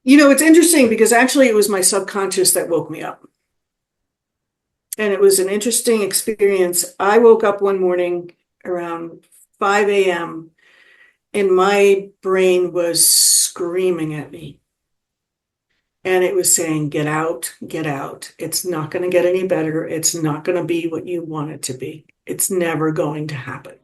It's interesting because actually it was my subconscious that woke me up. And it was an interesting experience. I woke up one morning around 5 a.m. and my brain was screaming at me. And it was saying, get out, get out. It's not going to get any better. It's not going to be what you want it to be. It's never going to happen.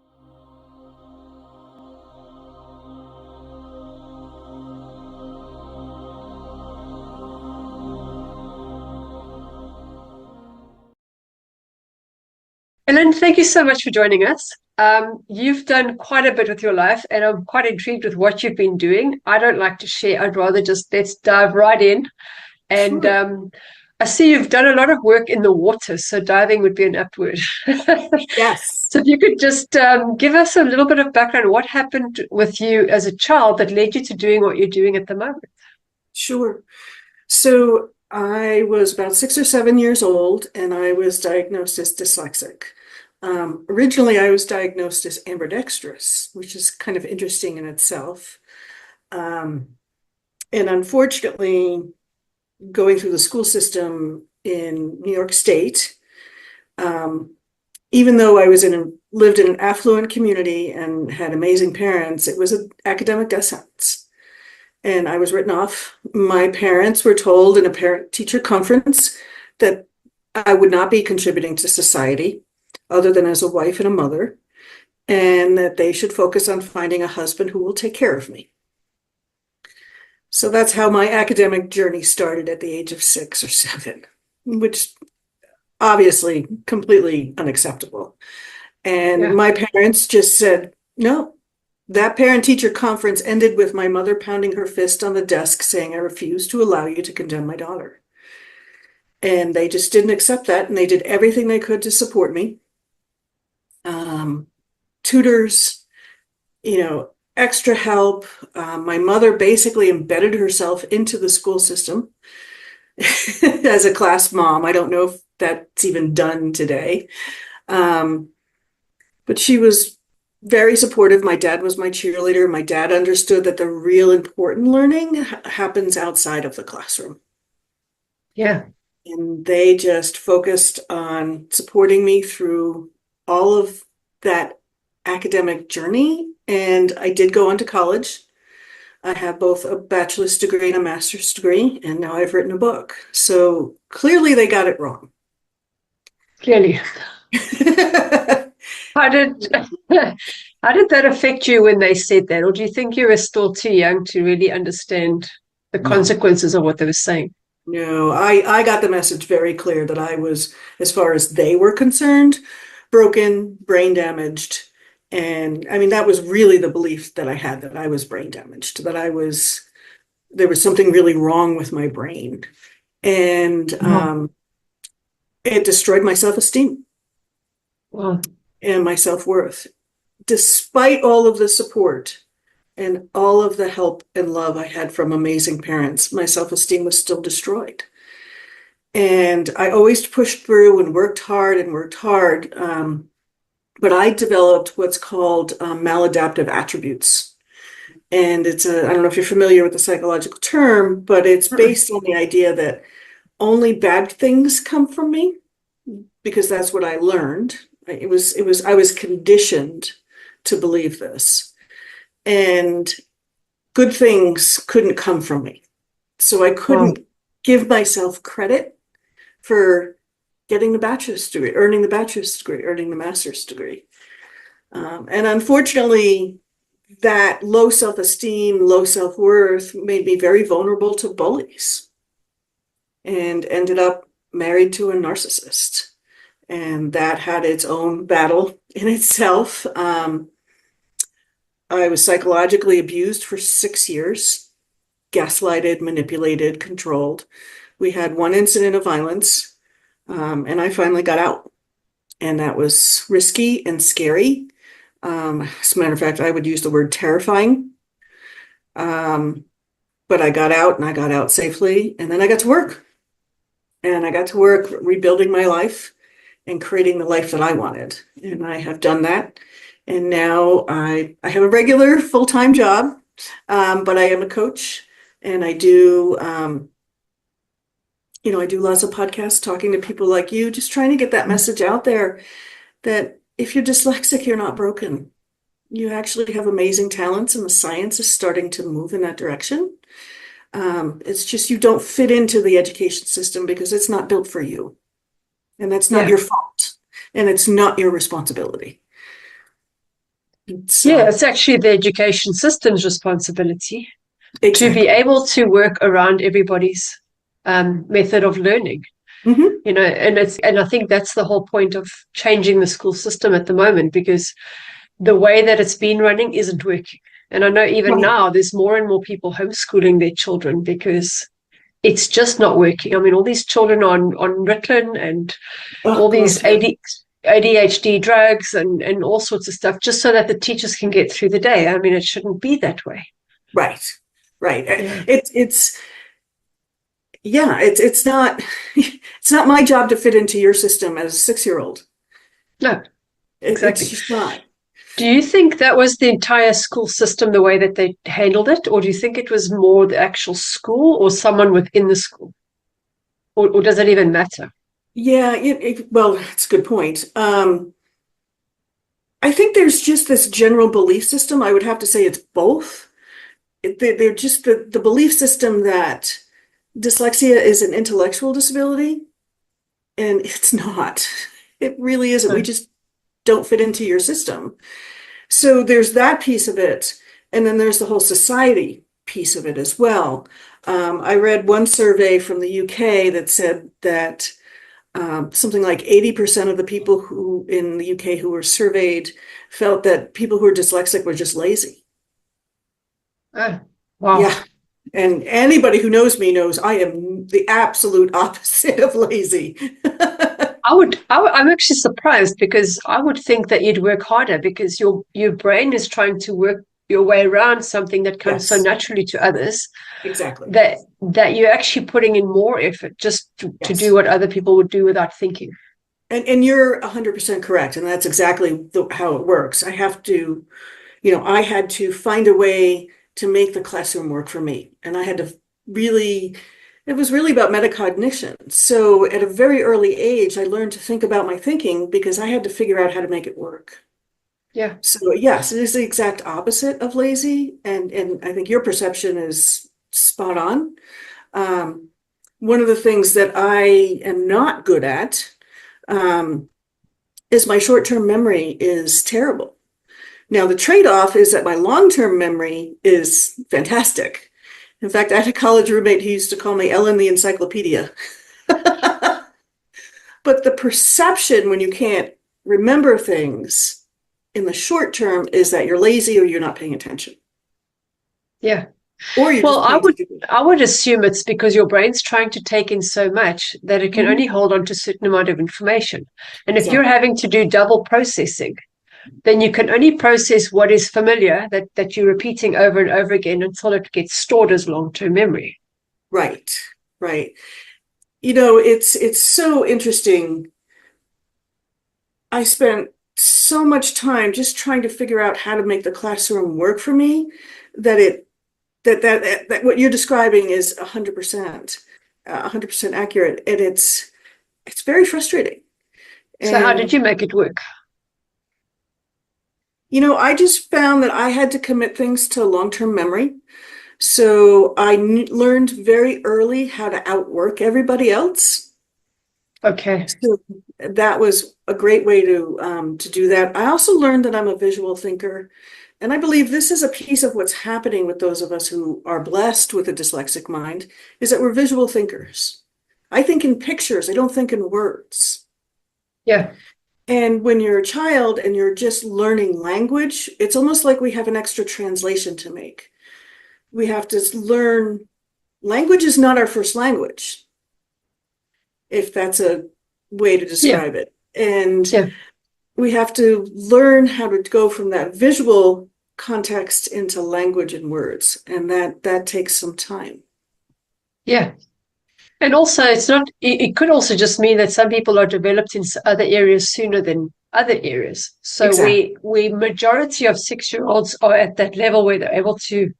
Ellen, thank you so much for joining us. You've done quite a bit with your life, and I'm quite intrigued with what you've been doing. I don't like to share. I'd rather just let's dive right in. And Sure. I see you've done a lot of work in the water, so diving would be an apt word. Yes. So if you could just give us a little bit of background, what happened with you as a child that led you to doing what you're doing at the moment? Sure. So I was about 6 or 7 years old and I was diagnosed as dyslexic. Originally, I was diagnosed as ambidextrous, which is kind of interesting in itself. Um, and unfortunately, going through the school system in New York State, um, even though lived in an affluent community and had amazing parents, it was an academic death sentence. And I was written off. My parents were told in a parent-teacher conference that I would not be contributing to society other than as a wife and a mother, and that they should focus on finding a husband who will take care of me. So that's how my academic journey started at the age of 6 or 7, which obviously completely unacceptable. And Yeah. my parents just said, no. That parent-teacher conference ended with my mother pounding her fist on the desk saying, I refuse to allow you to condemn my daughter. And they just didn't accept that, and they did everything they could to support me. Tutors, extra help. My mother basically embedded herself into the school system as a class mom. I don't know if that's even done today. But she was very supportive. My dad was my cheerleader. My dad understood that the real important learning happens outside of the classroom. Yeah. And they just focused on supporting me through all of that academic journey. And I did go on to college. I have both a bachelor's degree and a master's degree, and now I've written a book. So clearly they got it wrong. Clearly. How did how did that affect you when they said that? Or do you think you were still too young to really understand the No, consequences of what they were saying? no, I got the message very clear that I was, as far as they were concerned, broken, brain damaged. And I mean, that was really the belief that I had, that I was brain damaged, there was something really wrong with my brain. And Wow. it destroyed my self-esteem Wow. and my self-worth. Despite all of the support and all of the help and love I had from amazing parents, my self-esteem was still destroyed. And I always pushed through and worked hard and worked hard. But I developed what's called maladaptive attributes. And I don't know if you're familiar with the psychological term, but it's Mm-mm. based on the idea that only bad things come from me because that's what I learned. I was conditioned to believe this. And good things couldn't come from me. So I Wow. couldn't give myself credit for getting the bachelor's degree, earning the bachelor's degree, earning the master's degree. And unfortunately, that low self-esteem, low self-worth made me very vulnerable to bullies and ended up married to a narcissist. And that had its own battle in itself. I was psychologically abused for 6 years, gaslighted, manipulated, controlled. We had one incident of violence, and I finally got out. And that was risky and scary. As a matter of fact, I would use the word terrifying. Um, but I got out and I got out safely. And then I got to work. And I got to work rebuilding my life and creating the life that I wanted. And I have done that. And now I have a regular full-time job, but I am a coach And I do, I do lots of podcasts talking to people like you, just trying to get that message out there that if you're dyslexic, you're not broken. You actually have amazing talents, and the science is starting to move in that direction. It's just you don't fit into the education system because it's not built for you. And that's not Yeah. your fault. And it's not your responsibility. It's Yeah, it's actually the education system's responsibility to be exactly. able to work around everybody's method of learning. Hmm. And I think that's the whole point of changing the school system at the moment, because the way that it's been running isn't working. And I know even Right. now there's more and more people homeschooling their children because it's just not working. I mean, all these children on Ritalin and Oh all these gosh, yeah. ADHD drugs and all sorts of stuff just so that the teachers can get through the day. I mean, it shouldn't be that way. Right. Right. Yeah. It's yeah, it's not it's not my job to fit into your system as a 6-year-old. No, It's exactly. just not. Do you think that was the entire school system, the way that they handled it? Or do you think it was more the actual school or someone within the school? Or does it even matter? Yeah, well, it's a good point. I think there's just this general belief system. I would have to say it's both. They're just the belief system that dyslexia is an intellectual disability, and it's not. It really isn't. We No. just don't fit into your system. So there's that piece of it. And then there's the whole society piece of it as well. I read one survey from the UK that said that something like 80% of the people who in the UK who were surveyed felt that people who are dyslexic were just lazy. Oh, wow. Yeah. And anybody who knows me knows I am the absolute opposite of lazy. I'm actually surprised because I would think that you'd work harder because your brain is trying to work your way around something that comes so Yes, naturally to others exactly. that you're actually putting in more effort just to do Yes. what other people would do without thinking. And you're 100% correct. And that's exactly how it works. I had to find a way to make the classroom work for me. And I had to really, it was really about metacognition. So at a very early age, I learned to think about my thinking because I had to figure out how to make it work. Yeah. So yes, it is the exact opposite of lazy. And I think your perception is spot on. Um, One of the things that I am not good at um, is my short-term memory is terrible. Now, the trade-off is that my long-term memory is fantastic. In fact, I had a college roommate who used to call me Ellen the Encyclopedia. But the perception when you can't remember things in the short term is that you're lazy or you're not paying attention, Yeah. or you're Well, just plain stupid. I would assume it's because your brain's trying to take in so much that it can only Mhm. hold on to a certain amount of information. And if you're Exactly. having to do double processing, then you can only process what is familiar that you're repeating over and over again until it gets stored as long-term memory. Right. Right. It's so interesting. I spent so much time just trying to figure out how to make the classroom work for me that it that what you're describing is 100%, 100% accurate, and it's very frustrating. So how did And you make it work? I just found that I had to commit things to long-term memory. So I learned very early how to outwork everybody else. Okay. So that was a great way to do that. I also learned that I'm a visual thinker, and I believe this is a piece of what's happening with those of us who are blessed with a dyslexic mind, is that we're visual thinkers. I think in pictures, I don't think in words. Yeah. And when you're a child and you're just learning language, it's almost like we have an extra translation to make. We have to learn, language is not our first language, if that's a way to Yeah. describe it. And Yeah. we have to learn how to go from that visual context into language and words, and that takes some time. Yeah. And also, it's not, it could also just mean that some people are developed in other areas sooner than other areas. So Exactly. we majority of 6-year-olds are at that level where they're able to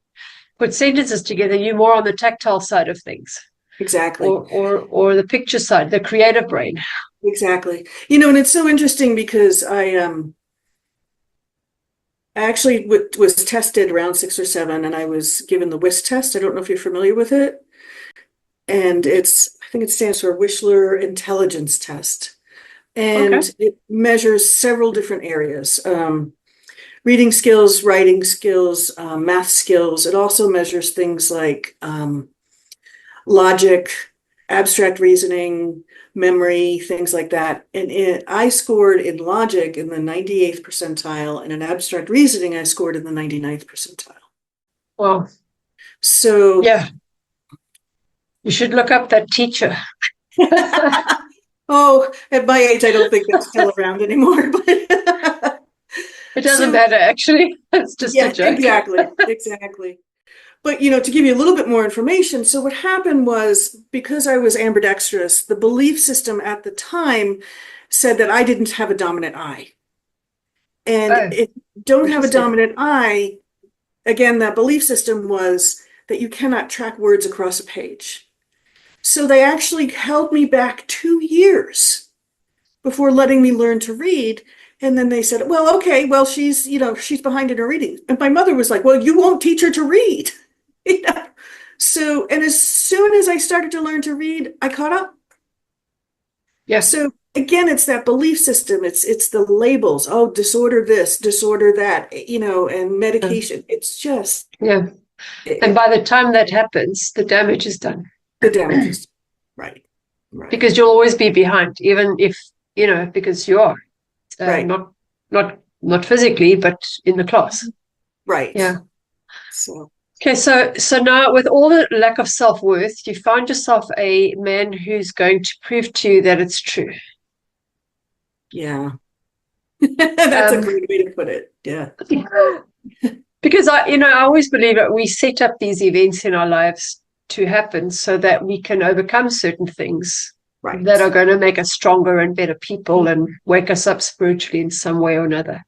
put sentences together. You're more on the tactile side of things, Exactly. or the picture side, the creative brain. Exactly. You know, and it's so interesting because I actually was tested around 6 or 7, and I was given the WIS test. I don't know if you're familiar with it. And I think it stands for Wishler Intelligence Test. Okay. And it measures several different areas, reading skills, writing skills, math skills. It also measures things like logic, abstract reasoning, memory, things like that. And I scored in logic in the 98th percentile, and in abstract reasoning, I scored in the 99th percentile. Well, So, yeah, you should look up that teacher. oh, at my age, I don't think that's still around anymore. But It doesn't so, matter, actually. It's just a yeah, joke. exactly, exactly. But, you know, to give you a little bit more information, so what happened was, because I was ambidextrous, the belief system at the time said that I didn't have a dominant eye. And Oh, if you don't have a interesting. dominant eye, again, that belief system was that you cannot track words across a page. So they actually held me back 2 years before letting me learn to read. And then they said, well, okay, well, she's behind in her reading. And my mother was like, well, you won't teach her to read. You know? So, and as soon as I started to learn to read, I caught up. Yeah, So again, it's that belief system. It's the labels. Oh, disorder this, disorder that, you know, and yeah, medication. It's just yeah. And it, by the time that happens, the damage is done. the damage is right, right, Because you'll always be behind, even if, because you are right, not physically, but in the class. right. Yeah. So Okay, so now with all the lack of self-worth, you find yourself a man who's going to prove to you that it's true. yeah, that's a Um, great way to put it. Yeah, because I always believe that we set up these events in our lives to happen so that we can overcome certain things that right. are going to make us stronger and better people and wake us up spiritually in some way or another.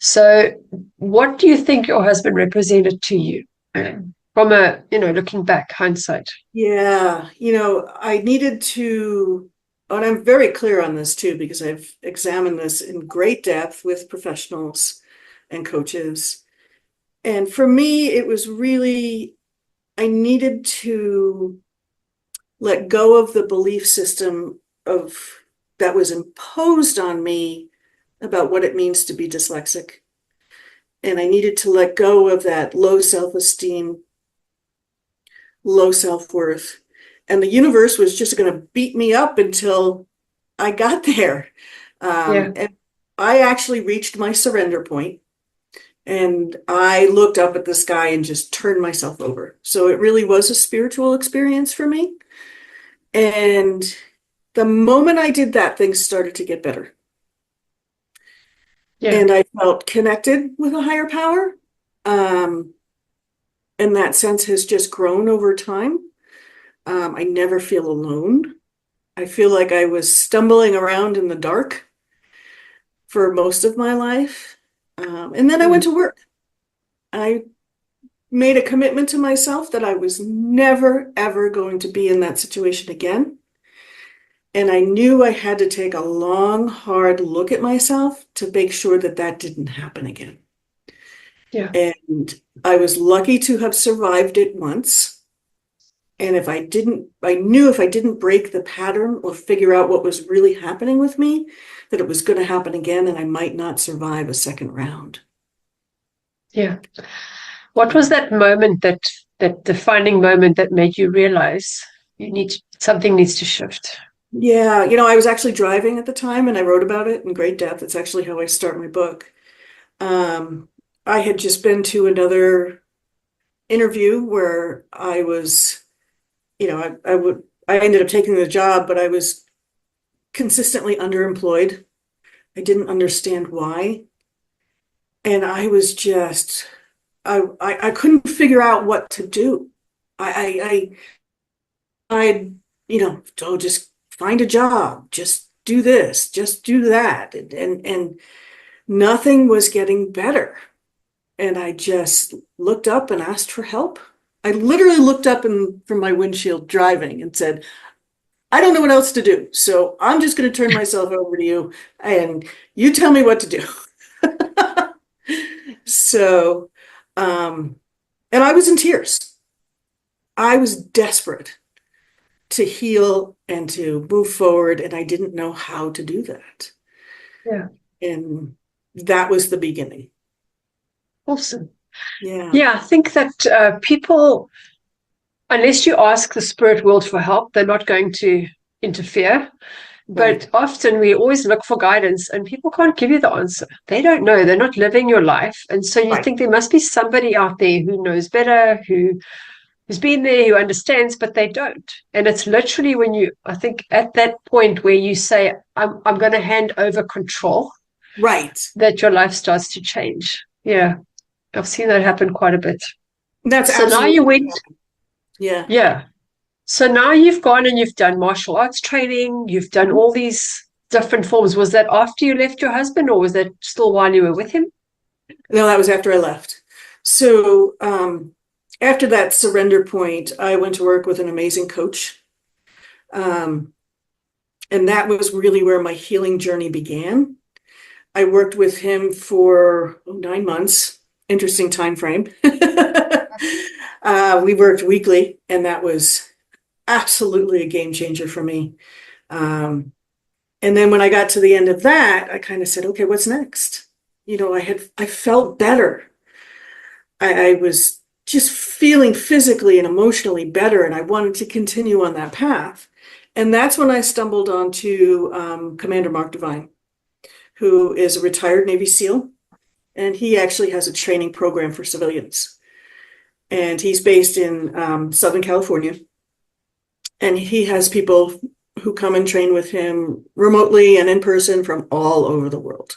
So, what do you think your husband represented to you from looking back, hindsight? Yeah, you know, I needed to, and I'm very clear on this too, because I've examined this in great depth with professionals and coaches. And for me, it was really, I needed to let go of the belief system of that was imposed on me about what it means to be dyslexic. And I needed to let go of that low self-esteem, low self-worth. And the universe was just going to beat me up until I got there. Yeah, And I actually reached my surrender point, and I looked up at the sky and just turned myself over. So it really was a spiritual experience for me. And the moment I did that, things started to get better. yeah, And I felt connected with a higher power. Um, and that sense has just grown over time. I never feel alone. I feel like I was stumbling around in the dark for most of my life. And then I went mm, to work. I made a commitment to myself that I was never, ever going to be in that situation again. And I knew I had to take a long, hard look at myself to make sure that that didn't happen again. yeah, And I was lucky to have survived it once. And if I didn't, I knew if I didn't break the pattern or figure out what was really happening with me, that it was going to happen again and I might not survive a second round. yeah. What was that moment, that defining moment that made you realize something needs to shift? Yeah, you know, I was actually driving at the time and I wrote about it in great depth. It's actually how I start my book. Um, I had just been to another interview where I was, you know, I ended up taking the job, but I was consistently underemployed. I didn't understand why. And I was just, I couldn't figure out what to do. I, oh, just find a job, just do this, just do that. And nothing was getting better. And I just looked up and asked for help. I literally looked up from my windshield driving and said, I don't know what else to do. So I'm just going to turn myself over to you and you tell me what to do. So, um, and I was in tears. I was desperate to heal and to move forward, and I didn't know how to do that. Yeah. And that was the beginning. Awesome. Yeah, Yeah, I think that people, unless you ask the spirit world for help, they're not going to interfere. right, But often we always look for guidance and people can't give you the answer. They don't know. They're not living your life. And so you right, think there must be somebody out there who knows better, who's been there, who understands, but they don't. And it's literally when you, I think, at that point where you say, I'm going to hand over control, right. that your life starts to change. Yeah, I've seen that happen quite a bit. That's So now you absolutely what went, happened. Yeah. yeah. So now you've gone and you've done martial arts training, you've done Mhm. all these different forms. Was that after you left your husband or was that still while you were with him? No, that was after I left. So, after that surrender point, I went to work with an amazing coach. Um, and that was really where my healing journey began. I worked with him for 9 months. Interesting time frame. We worked weekly, and that was absolutely a game changer for me. Um, and then when I got to the end of that, I kind of said, okay, what's next? I felt better. I was just feeling physically and emotionally better, and I wanted to continue on that path. And that's when I stumbled onto Commander Mark Devine, who is a retired Navy SEAL, and he actually has a training program for civilians. And he's based in Southern California, and he has people who come and train with him remotely and in person from all over the world.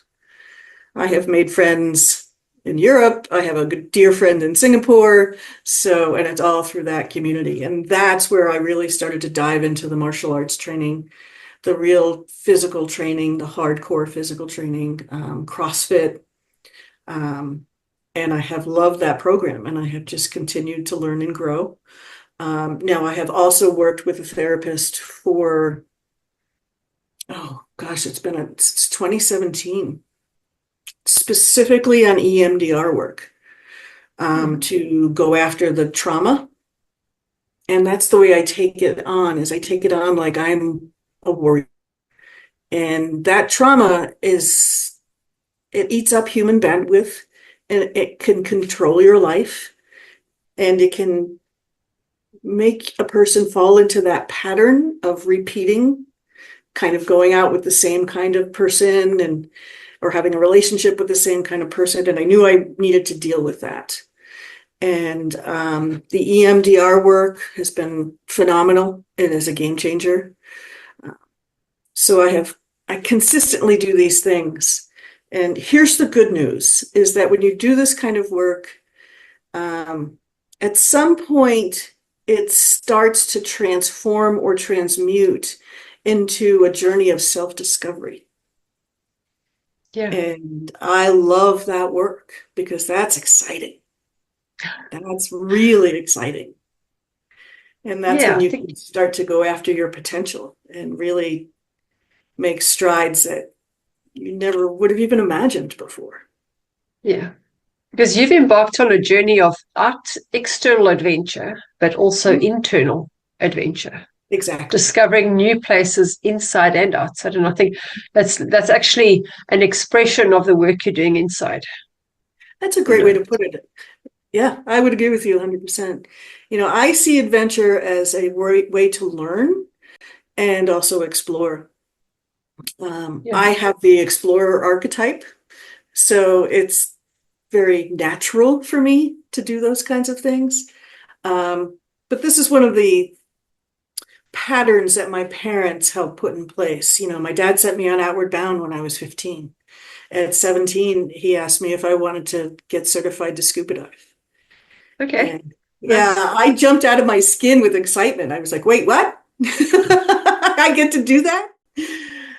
I have made friends in Europe. I have a good dear friend in Singapore. So, and it's all through that community. And that's where I really started to dive into the martial arts training, the real physical training, the hardcore physical training, CrossFit. Um, and I have loved that program and I have just continued to learn and grow. Now, I have also worked with a therapist for, oh gosh, it's 2017, specifically on EMDR work, Mhm. to go after the trauma. And that's the way I take it on, is I take it on like I'm a warrior. And that trauma it eats up human bandwidth and it can control your life and it can make a person fall into that pattern of repeating, kind of going out with the same kind of person and or having a relationship with the same kind of person. And I knew I needed to deal with that. And the EMDR work has been phenomenal. It is a game changer. So I consistently do these things. And here's the good news is that when you do this kind of work, um, at some point it starts to transform or transmute into a journey of self-discovery. Yeah. And I love that work because that's exciting. That's really exciting. And that's Yeah, when I you think, can start to go after your potential and really make strides that you never would have even imagined before. yeah. Because you've embarked on a journey of external adventure, but also Mhm. internal adventure, Exactly. discovering new places inside and outside. And I think that's actually an expression of the work you're doing inside, That's a you great way know. to put it. Yeah, I would agree with you 100%. I see adventure as a way to learn and also explore. Yeah. I have the explorer archetype, so it's very natural for me to do those kinds of things. But this is one of the patterns that my parents helped put in place. My dad set me on Outward Bound when I was 15. At 17, he asked me if I wanted to get certified to scuba dive. Okay. And yeah, Nice. I jumped out of my skin with excitement. I was like, wait, what? I get to do that?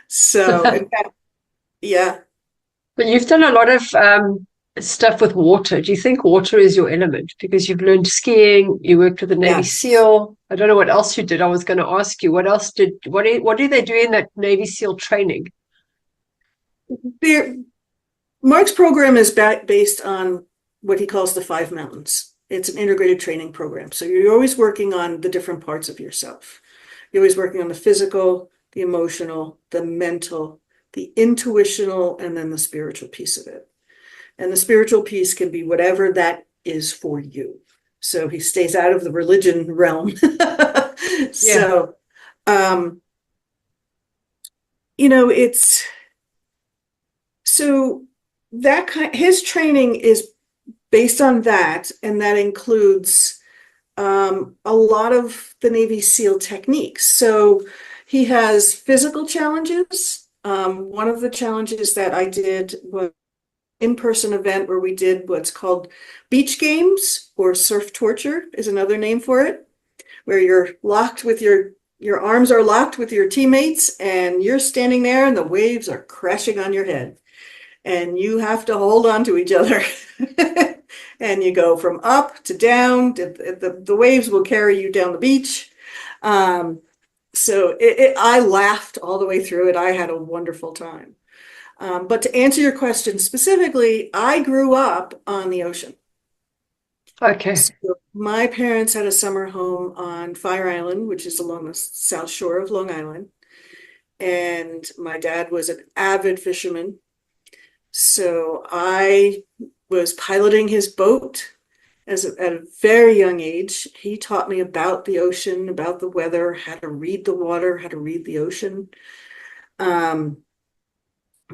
So, in But fact, yeah, you've done a lot of stuff with water. Do you think water is your element? Because you've learned skiing, you worked with the Navy Yes. SEAL. I don't know what else you did. I was going to ask you, what do they do in that Navy SEAL training? There, Mark's program is based on what he calls the five mountains. It's an integrated training program. So you're always working on the different parts of yourself. You're always working on the physical, the emotional, the mental, the intuitional, and then the spiritual piece of it. And the spiritual piece can be whatever that is for you. So he stays out of the religion realm. Yeah. So, um, you know, it's so that his training is based on that, and that includes a lot of the Navy SEAL techniques. So he has physical challenges. One of the challenges that I did was in-person event where we did what's called beach games, or surf torture is another name for it, where you're locked with your arms are locked with your teammates and you're standing there and the waves are crashing on your head and you have to hold on to each other. And you go from up to down. The waves will carry you down the beach. So I laughed all the way through it. I had a wonderful time. But to answer your question specifically, I grew up on the ocean. Okay. So my parents had a summer home on Fire Island, which is along the south shore of Long Island. And my dad was an avid fisherman. So I was piloting his boat at a very young age. He taught me about the ocean, about the weather, how to read the water, how to read the ocean. Um,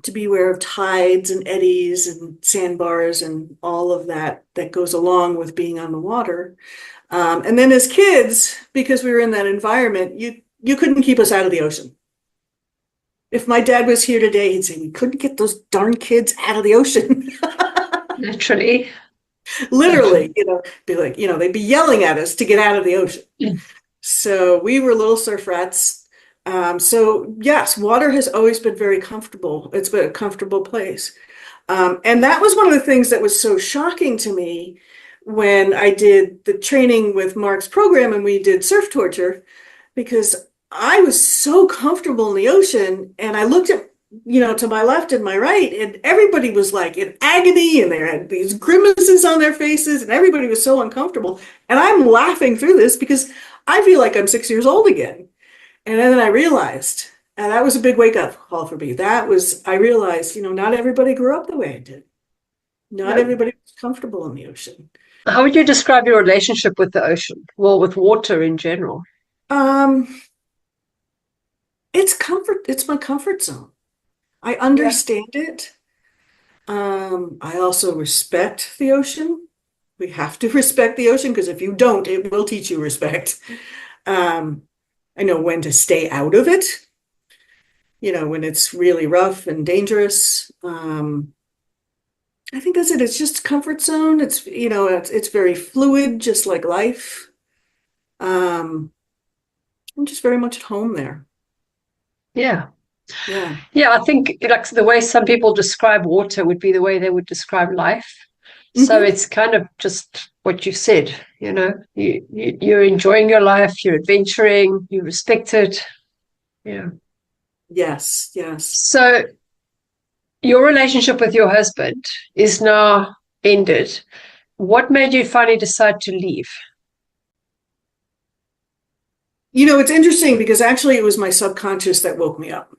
to be aware of tides and eddies and sandbars and all of that that goes along with being on the water. And then as kids, because we were in that environment, you couldn't keep us out of the ocean. If my dad was here today, he'd say, we couldn't get those darn kids out of the ocean. Naturally. Literally, be like, they'd be yelling at us to get out of the ocean. So we were little surf rats. So yes, water has always been very comfortable. It's been a comfortable place. And that was one of the things that was so shocking to me when I did the training with Mark's program and we did surf torture, because I was so comfortable in the ocean and I looked at, to my left and my right, and everybody was like in agony and they had these grimaces on their faces and everybody was so uncomfortable. And I'm laughing through this because I feel like I'm 6 years old again. And then I realized, and that was a big wake up call for me. I realized, not everybody grew up the way I did. Not No. everybody was comfortable in the ocean. How would you describe your relationship with the ocean? Well, with water in general. Um, it's comfort. It's my comfort zone. I Yeah. understand it. I also respect the ocean. We have to respect the ocean because if you don't, it will teach you respect. Um, I know when to stay out of it, when it's really rough and dangerous. I think that's it. It's just comfort zone. It's very fluid, just like life. Um, I'm just very much at home there. Yeah. Yeah. Yeah, I think like the way some people describe water would be the way they would describe life. So Hmm. it's kind of just what you said, you're enjoying your life, you're adventuring, you respect it. Yeah. Yes, yes. So your relationship with your husband is now ended. What made you finally decide to leave? It's interesting because actually it was my subconscious that woke me up.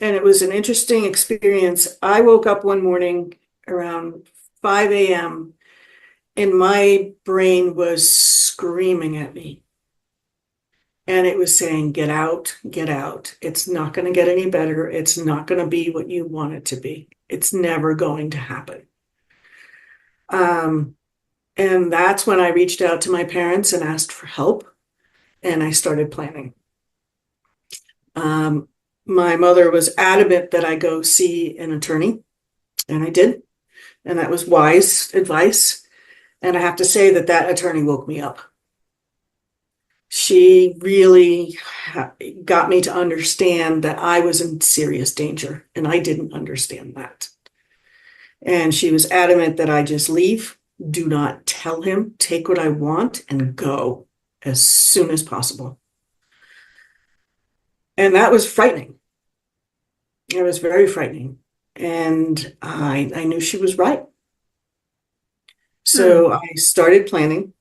And it was an interesting experience. I woke up one morning around 5 a.m. and my brain was screaming at me. And it was saying, get out, get out. It's not going to get any better. It's not going to be what you want it to be. It's never going to happen. Um, and that's when I reached out to my parents and asked for help. And I started planning. Um, my mother was adamant that I go see an attorney, and I did. And that was wise advice. And I have to say that attorney woke me up. She really got me to understand that I was in serious danger, and I didn't understand that. And she was adamant that I just leave, do not tell him, take what I want and go as soon as possible. And that was frightening. It was very frightening. And I knew she was right. Mm. So I started planning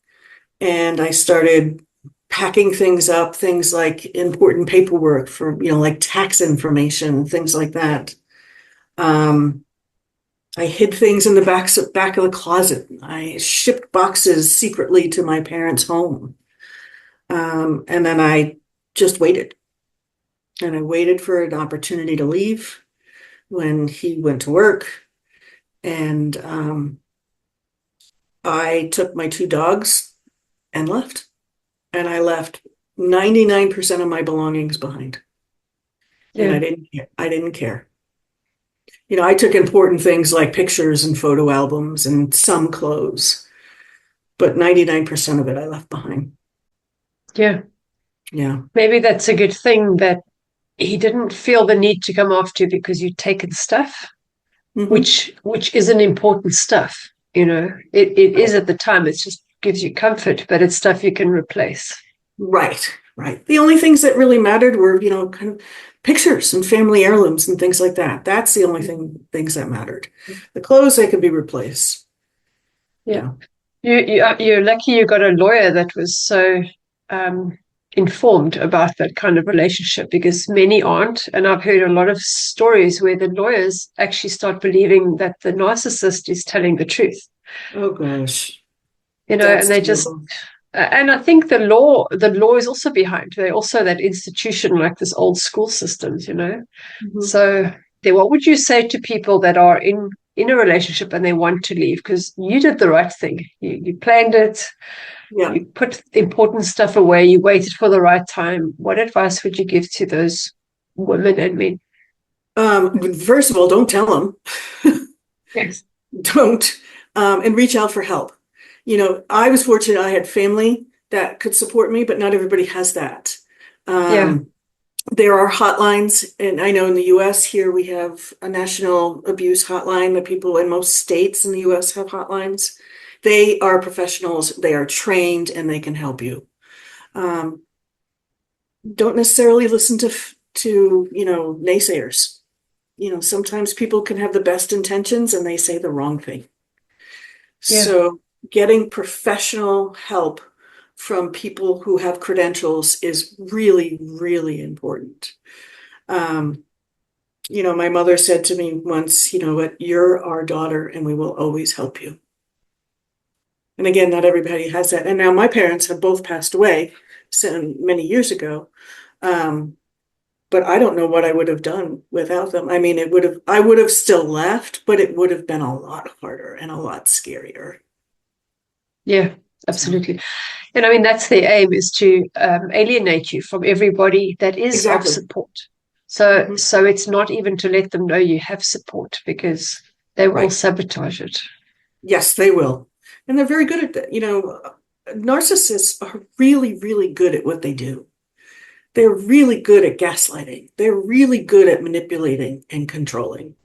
and I started packing things up, things like important paperwork for, like tax information, things like that. Um, I hid things in the back of the closet. I shipped boxes secretly to my parents' home. And then I just waited. And I waited for an opportunity to leave when he went to work. And I took my two dogs and left. And I left 99% of my belongings behind. And Yeah. I didn't care. I took important things like pictures and photo albums and some clothes, but 99% of it I left behind. Yeah. Yeah. Maybe that's a good thing that he didn't feel the need to come after you because you'd taken stuff, Hmm. which isn't important stuff. It is at the time. It just gives you comfort, but it's stuff you can replace. Right, right. The only things that really mattered were, kind of pictures and family heirlooms and things like that. That's the only things that mattered. The clothes, they could be replaced. Yeah. Yeah. You're lucky you got a lawyer that was so um, informed about that kind of relationship because many aren't. And I've heard a lot of stories where the lawyers actually start believing that the narcissist is telling the truth, Oh gosh, and that's they just, terrible. and I think the law is also behind. They're also that institution like this old school systems. Mhm. So, what would you say to people that are in a relationship and they want to leave? Because you did the right thing. You planned it. Yeah. You put important stuff away. You waited for the right time. What advice would you give to those women and men? First of all, don't tell them. Yes. Don't, and reach out for help. I was fortunate I had family that could support me, but not everybody has that. Yeah. Um, there are hotlines, and I know in the US here we have a national abuse hotline that people in most states in the US have hotlines. They are professionals, they are trained, and they can help you. Um, don't necessarily listen to naysayers. Sometimes people can have the best intentions and they say the wrong thing. Yeah. So getting professional help from people who have credentials is really, really important. Um, my mother said to me once, you know what, you're our daughter and we will always help you. And again, not everybody has that. And now my parents have both passed away so many years ago. Um, but I don't know what I would have done without them. I mean, I would have still left, but it would have been a lot harder and a lot scarier. Yeah. So, Absolutely. And I mean, that's their aim is to alienate you from everybody that is of exactly. support. So, Mhm. so it's not even to let them know you have support because they will Right. sabotage it. Yes, they will. And they're very good at that. Narcissists are really, really good at what they do. They're really good at gaslighting. They're really good at manipulating and controlling.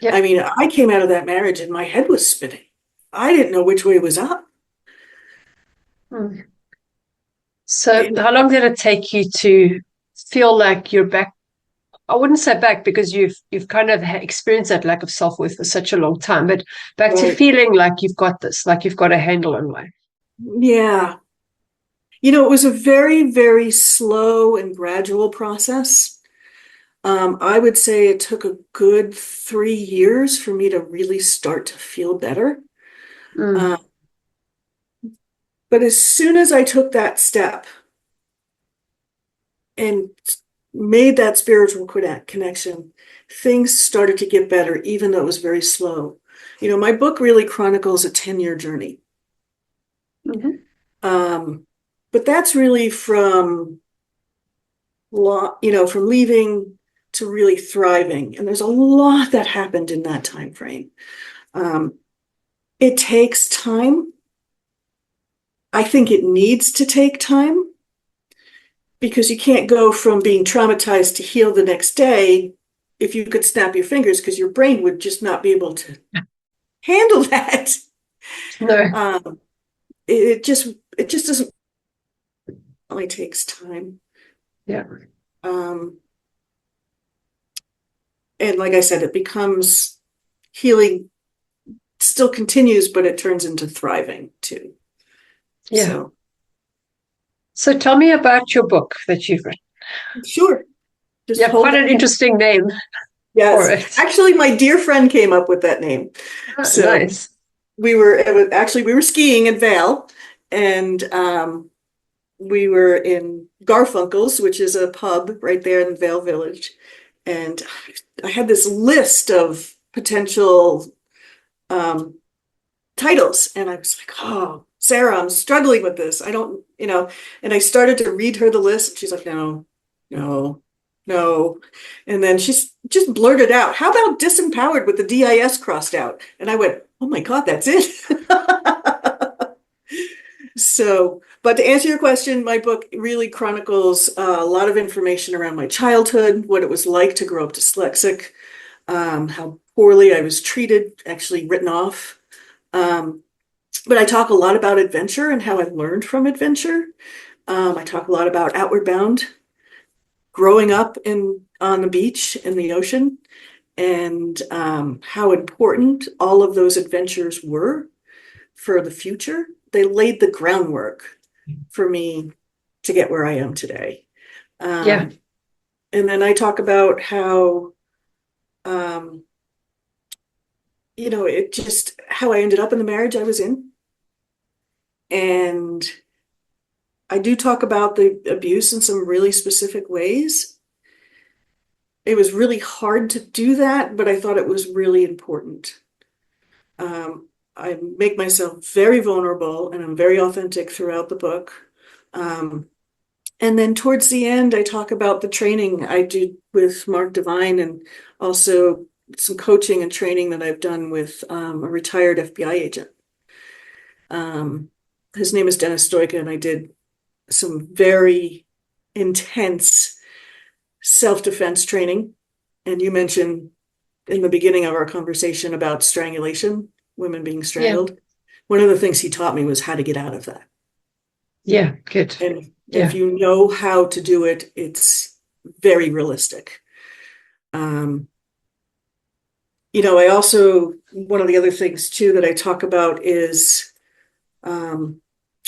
Yeah. I mean, I came out of that marriage and my head was spinning. I didn't know which way was up. Mm. So, And how long did it take you to feel like you're back? I wouldn't say back because you've kind of experienced that lack of self-worth for such a long time, but back to right. feeling like you've got this, like you've got a handle on life. Yeah. It was a very, very slow and gradual process. I would say it took a good 3 years for me to really start to feel better. Mm. Uh, but as soon as I took that step and made that spiritual connection, things started to get better, even though it was very slow. My book really chronicles a 10-year journey. Hmm. Um, but that's really from leaving to really thriving. And there's a lot that happened in that time frame. Um, it takes time. I think it needs to take time because you can't go from being traumatized to heal the next day if you could snap your fingers because your brain would just not be able to handle that. No. Um, it just doesn't only takes time. Yeah. Um, and like I said, it becomes healing still continues, but it turns into thriving too. Yeah. So So tell me about your book that you've written. sure, just You have quite hold an on. interesting name for Yes, it. actually, my dear friend came up with that name. Oh, So nice. we were skiing in Vail, and we were in Garfunkel's, which is a pub right there in Vail Village, and I had this list of potential um, titles, and I was like, "Oh, Sarah, I'm struggling with this. I don't, you know." And I started to read her the list, and she's like, "No, no, no," and then she's just blurted out, "How about disempowered with the DIS crossed out?" And I went, "Oh my God, that's it." So, but to answer your question, my book really chronicles a lot of information around my childhood, what it was like to grow up dyslexic, how poorly I was treated, actually written off. Um, but I talk a lot about adventure and how I learned from adventure. I talk a lot about Outward Bound, growing up in on the beach in the ocean, and how important all of those adventures were for the future. They laid the groundwork for me to get where I am today. Yeah. Um, and then I talk about how, um, it just how I ended up in the marriage I was in. And I do talk about the abuse in some really specific ways. It was really hard to do that, but I thought it was really important. I make myself very vulnerable and I'm very authentic throughout the book. Um, And then towards the end, I talk about the training I did with Mark Devine and also some coaching and training that I've done with a retired FBI agent. Um, his name is Dennis Stoica, and I did some very intense self-defense training. And you mentioned in the beginning of our conversation about strangulation, women being Yeah. strangled. One of the things he taught me was how to get out of that. Yeah. Good. And if Yeah. you know how to do it, it's very realistic. Um, I also, one of the other things too that I talk about is um,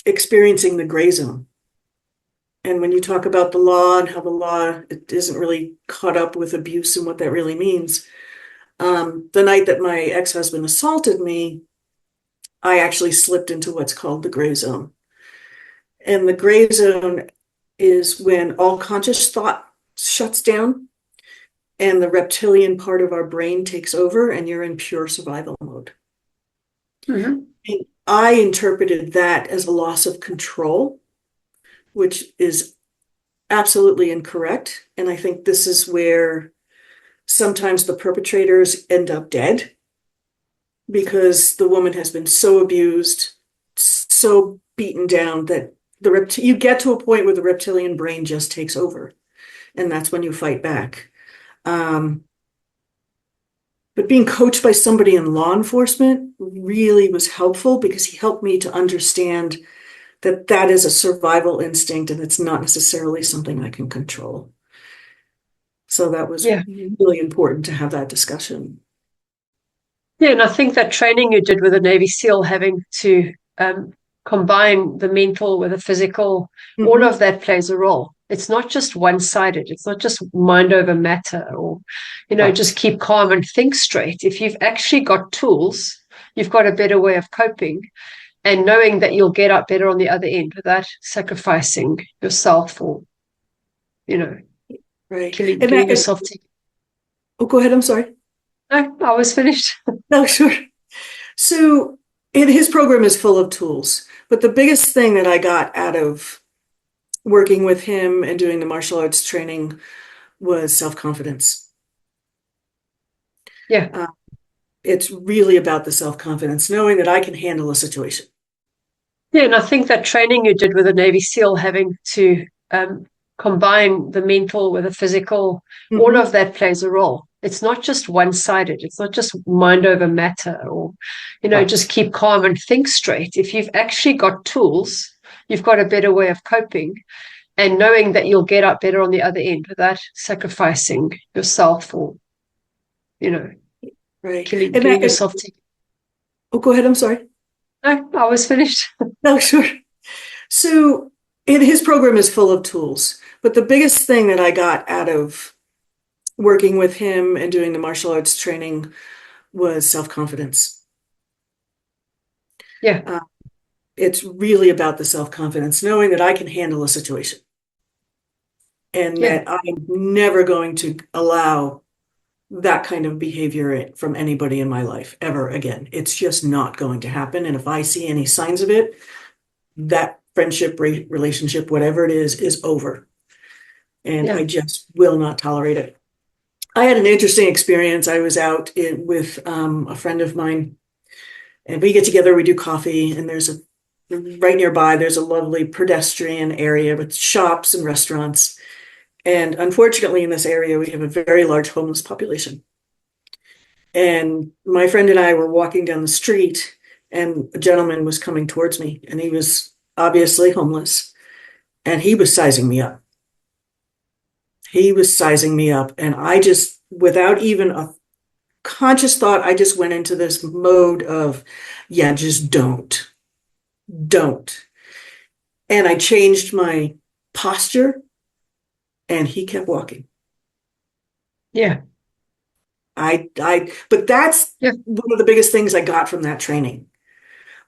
experiencing the gray zone. And when you talk about the law and how the law it isn't really caught up with abuse and what that really means, the night that my ex-husband assaulted me, I actually slipped into what's called the gray zone. And the gray zone is when all conscious thought shuts down and the reptilian part of our brain takes over and you're in pure survival mode. Hmm. And I interpreted that as a loss of control, which is absolutely incorrect. And I think this is where sometimes the perpetrators end up dead because the woman has been so abused, so beaten down that you get to a point where the reptilian brain just takes over, and that's when you fight back. Um, but being coached by somebody in law enforcement really was helpful because he helped me to understand that that is a survival instinct and it's not necessarily something I can control. So that was Yeah. really important to have that discussion. Yeah. And I think that training you did with a Navy SEAL, having to combine the mental with the physical, all Mm-hmm. of that plays a role. It's not just one-sided. It's not just mind over matter or, just Right. keep calm and think straight. If you've actually got tools, you've got a better way of coping and knowing that you'll get out better on the other end without sacrificing yourself or, you know, Right. killing, And giving that, yourself to. oh, go ahead. I'm sorry. No, I was finished. No, sure. So his program is full of tools, but the biggest thing that I got out of working with him and doing the martial arts training was self-confidence. Yeah. Uh, it's really about the self-confidence, knowing that I can handle a situation. Yeah, and I think that training you did with a Navy SEAL, having to combine the mental with the physical, all Mm-hmm. of that plays a role. It's not just one-sided. It's not just mind over matter or, Right. just keep calm and think straight. If you've actually got tools, you've got a better way of coping and knowing that you'll get out better on the other end without sacrificing yourself or, you know, Right. killing, And getting that, yourself to. oh, go ahead. I'm sorry. No, I was finished. No, sure. So his program is full of tools, but the biggest thing that I got out of working with him and doing the martial arts training was self-confidence. Yeah, Uh, it's really about the self-confidence, knowing that I can handle a situation and yeah, that I'm never going to allow that kind of behavior from anybody in my life ever again. It's just not going to happen. And if I see any signs of it, that friendship, relationship, whatever it is over. And yeah. I just will not tolerate it. I had an interesting experience. I was out with a friend of mine, and we get together, we do coffee, and there's a right nearby, there's a lovely pedestrian area with shops and restaurants. And unfortunately, in this area, we have a very large homeless population. And my friend and I were walking down the street, and a gentleman was coming towards me, and he was obviously homeless, and he was sizing me up. He was sizing me up, and I just, without even a conscious thought, I just went into this mode of, yeah, just don't. And I changed my posture, and he kept walking. Yeah, But that's yeah, one of the biggest things I got from that training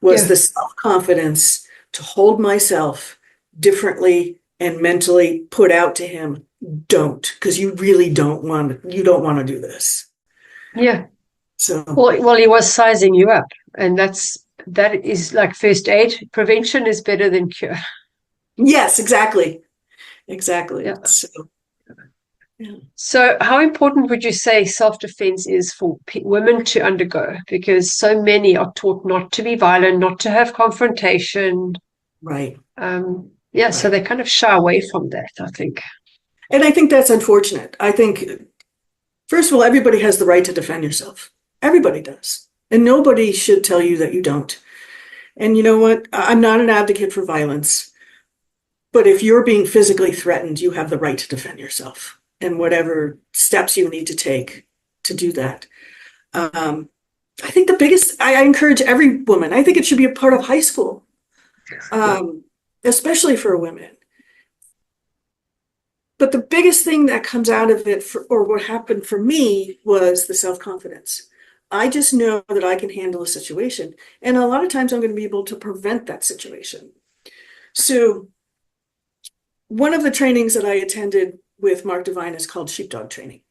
was yeah, the self-confidence to hold myself differently and mentally put out to him, don't, because you don't want to do this. yeah. So Well, he was sizing you up, and that is like first aid. Prevention is better than cure. yes, exactly. Exactly. Yeah. So yeah. So, how important would you say self-defense is for women to undergo? Because so many are taught not to be violent, not to have confrontation. Right. Yeah, so Right. they kind of shy away from that, I think. And I think that's unfortunate. I think, first of all, everybody has the right to defend yourself. Everybody does. And nobody should tell you that you don't. And you know what? I'm not an advocate for violence, but if you're being physically threatened, you have the right to defend yourself and whatever steps you need to take to do that. Um, I think I encourage every woman, I think it should be a part of high school, um, especially for women. But the biggest thing that comes out of it, or what happened for me, was the self-confidence. I just know that I can handle a situation. And a lot of times I'm going to be able to prevent that situation. So one of the trainings that I attended with Mark Divine is called sheepdog training.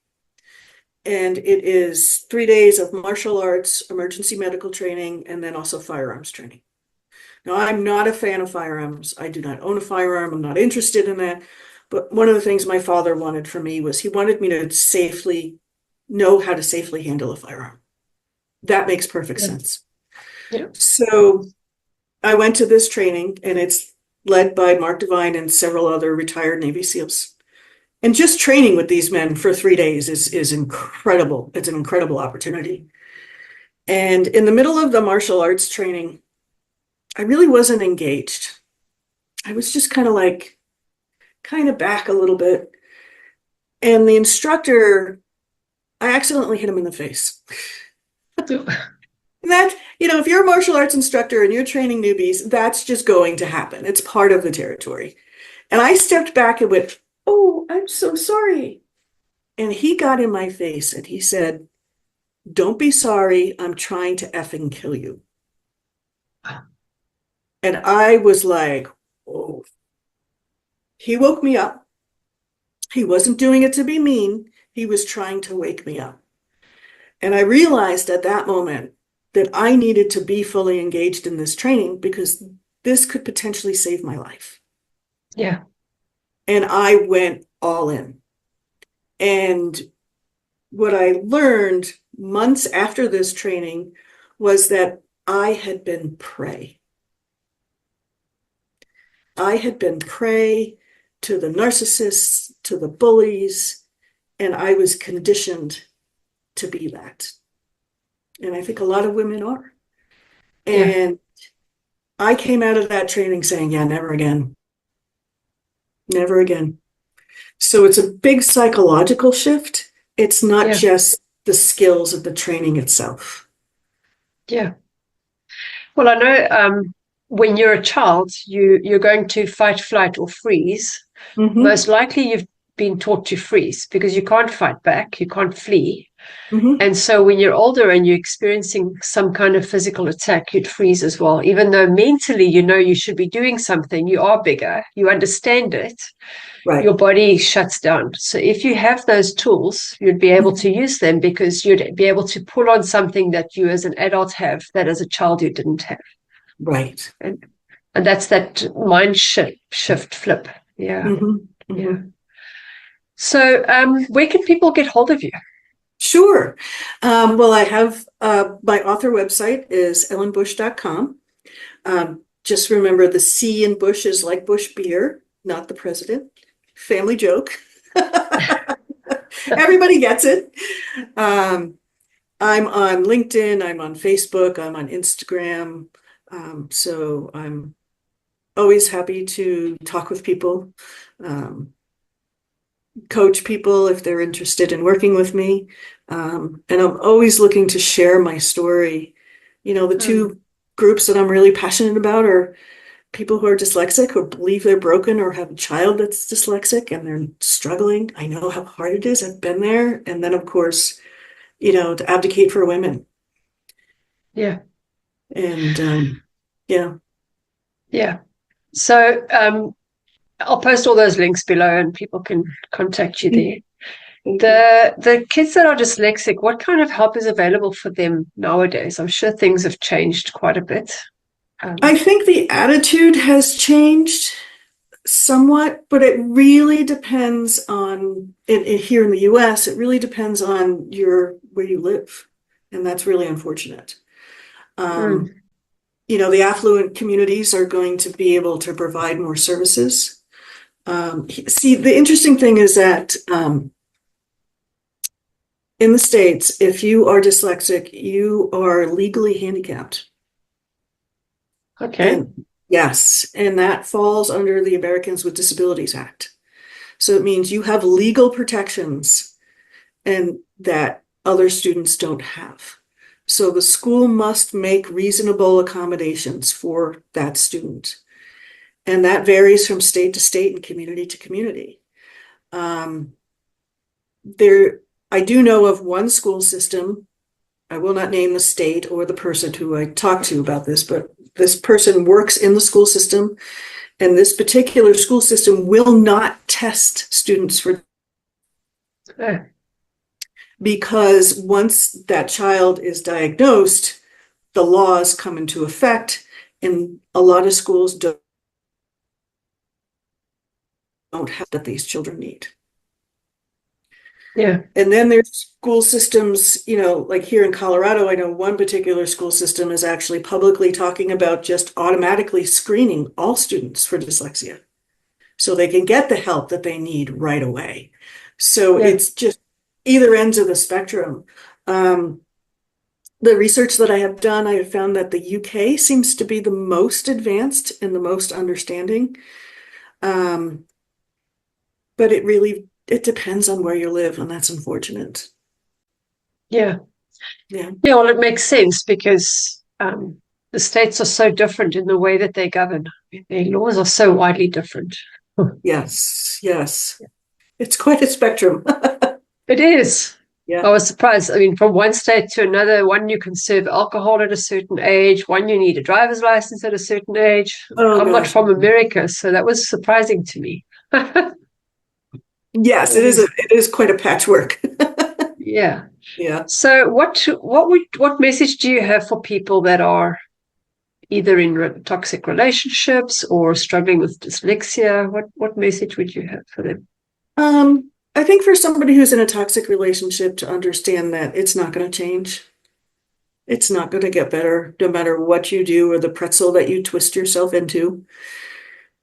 And it is 3 days of martial arts, emergency medical training, and then also firearms training. Now, I'm not a fan of firearms. I do not own a firearm. I'm not interested in that. But one of the things my father wanted for me was he wanted me to safely know how to safely handle a firearm. That makes perfect Yeah, sense. yeah, So I went to this training, and it's led by Mark Divine and several other retired Navy SEALs. And just training with these men for 3 days is incredible. It's an incredible opportunity. And in the middle of the martial arts training, I really wasn't engaged. I was just kind of back a little bit. And the instructor, I accidentally hit him in the face. And that, if you're a martial arts instructor and you're training newbies, that's just going to happen. It's part of the territory. And I stepped back and went, "Oh, I'm so sorry." And he got in my face and he said, "Don't be sorry. I'm trying to effing kill you." And I was like, "Oh." He woke me up. He wasn't doing it to be mean. He was trying to wake me up. And I realized at that moment that I needed to be fully engaged in this training because this could potentially save my life. yeah, And I went all in. And what I learned months after this training was that I had been prey. I had been prey to the narcissists, to the bullies, and I was conditioned to be that. And I think a lot of women are. Yeah. And I came out of that training saying, yeah, never again, never again. So it's a big psychological shift. It's not Yeah. just the skills of the training itself. Yeah. Well, I know when you're a child, you're going to fight, flight, or freeze. Mm-hmm. Most likely, you've been taught to freeze because you can't fight back, you can't flee. Mm-hmm. And so when you're older and you're experiencing some kind of physical attack, you'd freeze as well. Even though mentally you know you should be doing something, you are bigger, you understand it, Right. your body shuts down. So if you have those tools, you'd be able to use them because you'd be able to pull on something that you as an adult have that as a child you didn't have. Right. And and that's that mind shift flip. Yeah. Mm-hmm. Yeah. Mm-hmm. So where can people get hold of you? Sure. Well, I have my author website is ellenbusch.com. Just remember the C in Busch is like Busch beer, not the president. Family joke. Everybody gets it. Um, I'm on LinkedIn, I'm on Facebook, I'm on Instagram. So I'm always happy to talk with people, um, coach people if they're interested in working with me. And I'm always looking to share my story. You know, the Mm, two groups that I'm really passionate about are people who are dyslexic, who believe they're broken or have a child that's dyslexic and they're struggling. I know how hard it is. I've been there. And then, of course, you know, to advocate for women. yeah. And yeah. Yeah. So I'll post all those links below and people can contact you there. Thank you. The kids that are dyslexic, what kind of help is available for them nowadays? I'm sure things have changed quite a bit. I Um, think the attitude has changed somewhat, but it really depends on here in the US, it really depends on your where you live. And that's really unfortunate. Um, mm, you know, the affluent communities are going to be able to provide more services. See, the interesting thing is that in the States, if you are dyslexic, you are legally handicapped. okay. And yes, and that falls under the Americans with Disabilities Act. So it means you have legal protections and that other students don't have. So the school must make reasonable accommodations for that student. And that varies from state to state and community to community. Um, there, I do know of one school system. I will not name the state or the person who I talked to about this, but this person works in the school system, and this particular school system will not test students for Uh, because once that child is diagnosed, the laws come into effect, and a lot of schools don't have that these children need. yeah. And then there's school systems, you know, like here in Colorado, I know one particular school system is actually publicly talking about just automatically screening all students for dyslexia so they can get the help that they need right away. So Yeah. it's just either ends of the spectrum. Um, the research that I have done, I have found that the UK seems to be the most advanced and the most understanding. Um, but it depends on where you live, and that's unfortunate. Yeah. Yeah. Yeah. Well, it makes sense because the states are so different in the way that they govern. Their laws are so widely different. Yes. Yes. It's quite a spectrum. It is. I Yeah. was surprised. I mean, from one state to another, one you can serve alcohol at a certain age, one you need a driver's license at a certain age. Oh I'm not gosh. from America, so that was surprising to me. Yes, It is. it is quite a patchwork. Yeah. Yeah. So what message do you have for people that are either in toxic relationships or struggling with dyslexia? What message would you have for them? I think for somebody who's in a toxic relationship to understand that it's not going to change. It's not going to get better no matter what you do or the pretzel that you twist yourself into.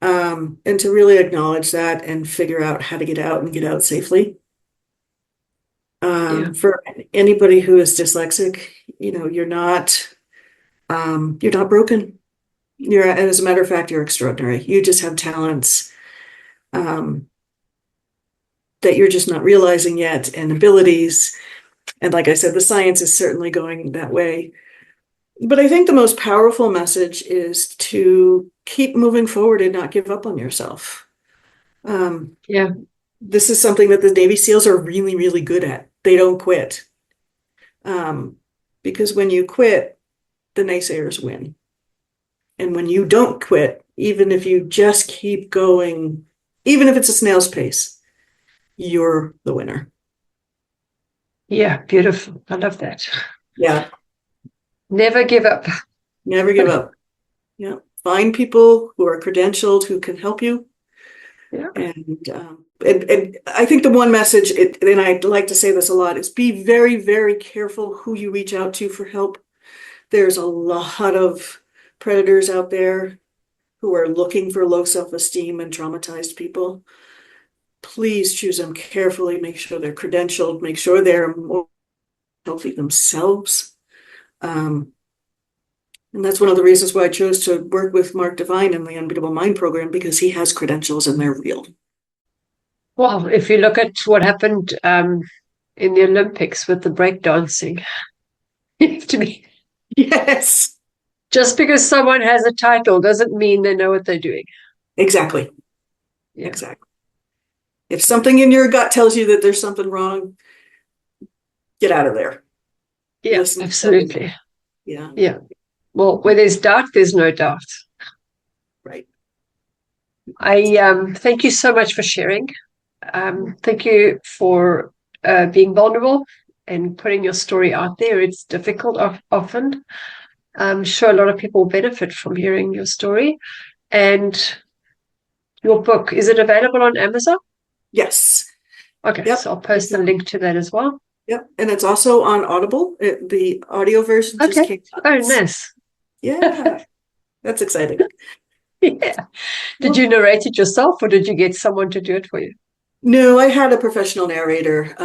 And to really acknowledge that and figure out how to get out and get out safely. Yeah. For anybody who is dyslexic, you're not broken. As a matter of fact, you're extraordinary. You just have talents um, that you're just not realizing yet, and abilities. And like I said, the science is certainly going that way. But I think the most powerful message is to keep moving forward and not give up on yourself. Um, Yeah. this is something that the Navy SEALs are really, really good at. They don't quit. Um, because when you quit, the naysayers win. And when you don't quit, even if you just keep going, even if it's a snail's pace, you're the winner. Yeah. Beautiful. I love that. Yeah, Never give up. never give up. Yeah, find people who are credentialed who can help you. Yeah. And I think the one message, and I'd like to say this a lot, is be very, very careful who you reach out to for help. There's a lot of predators out there who are looking for low self-esteem and traumatized people. Please choose them carefully. Make sure they're credentialed. Make sure they're more healthy themselves. Um, and that's one of the reasons why I chose to work with Mark Devine in the Unbeatable Mind program, because he has credentials and they're real. Well, if you look at what happened in the Olympics with the breakdancing, you have to be Yes, just because someone has a title doesn't mean they know what they're doing. exactly. Yeah. Exactly. If something in your gut tells you that there's something wrong, get out of there. Yeah, Listen to somebody. absolutely. Yeah, Yeah. Well, where there's doubt, there's no doubt. right. I thank you so much for sharing. Thank you for being vulnerable and putting your story out there. It's difficult often. I'm sure a lot of people benefit from hearing your story. And your book, is it available on Amazon? Yes. Okay, Yep. so I'll post a link to that as well. Yep. And it's also on Audible. The audio version just Okay. came out. Oh, nice. Yeah, that's exciting. Yeah. Did Well, you narrate it yourself or did you get someone to do it for you? no, I had a professional narrator.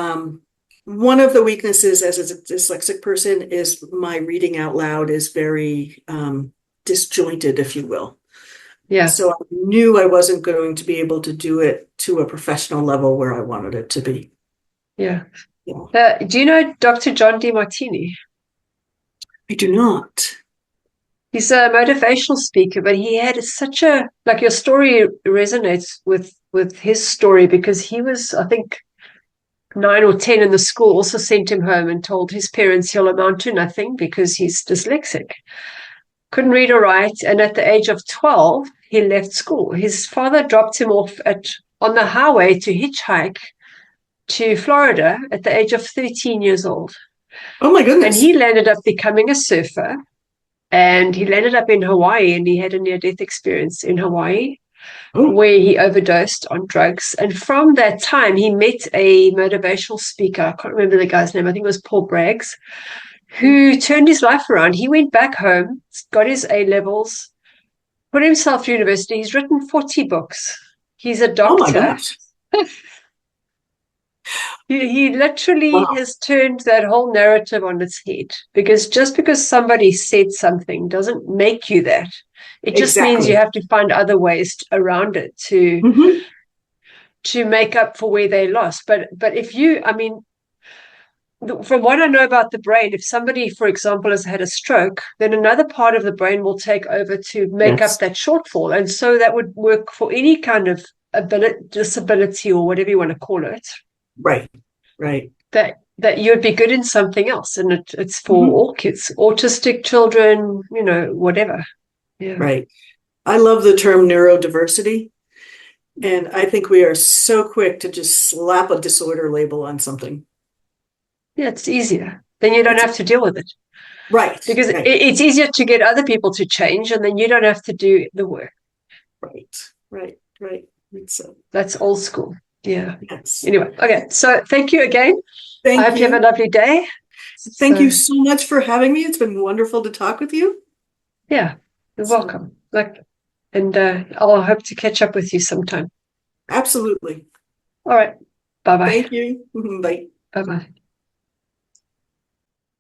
One of the weaknesses as a dyslexic person is my reading out loud is very disjointed, if you will. Yeah. So I knew I wasn't going to be able to do it to a professional level where I wanted it to be. Yeah. Yeah. Do you know Dr. John DeMartini? I do not. He's a motivational speaker, but he had such a like your story resonates with his story because he was, I think, 9 or 10 in the school also sent him home and told his parents he'll amount to nothing because he's dyslexic. Couldn't read or write, and at the age of 12, he left school. His father dropped him off at on the highway to hitchhike to Florida at the age of 13 years old. Oh my And goodness. he landed up becoming a surfer. And he landed up in Hawaii and he had a near death experience in Hawaii Oh, where he overdosed on drugs. And from that time, he met a motivational speaker. I can't remember the guy's name. I think it was Paul Braggs, who turned his life around. He went back home, got his A levels, put himself to university. He's written 40 books. He's a oh my doctor. gosh. He literally Wow. has turned that whole narrative on its head because just because somebody said something doesn't make you that. It just means you Exactly. have to find other ways around it Hmm. to make up for where they lost. But if you, I mean, from what I know about the brain, if somebody, for example, has had a stroke, then another part of the brain will take over to make up Yes. that shortfall. And so that would work for any kind of disability or whatever you want to call it, Right. Right. that you'd be good in something else. And it's for Hmm. all kids, autistic children, whatever. Yeah. Right. I love the term neurodiversity. And I think we are so quick to just slap a disorder label on something. Yeah, it's easier. Then you don't It's have to deal with it right. because Right. it's easier to get other people to change and then you don't have to do the work. Right. Right. Right. It's That's old school. Yeah. yes. Anyway, okay. So thank you again. I Thank hope you have a you. lovely day. Thank you So, so much for having me. It's been wonderful to talk with you. yeah, you're So welcome. And I'll hope to catch up with you sometime. absolutely. All right. Bye bye. Thank you. Bye. Bye bye.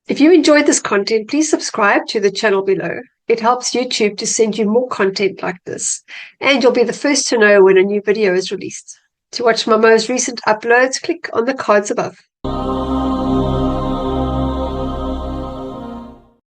If you enjoyed this content, please subscribe to the channel below. It helps YouTube to send you more content like this, and you'll be the first to know when a new video is released. To watch my most recent uploads, click on the cards above.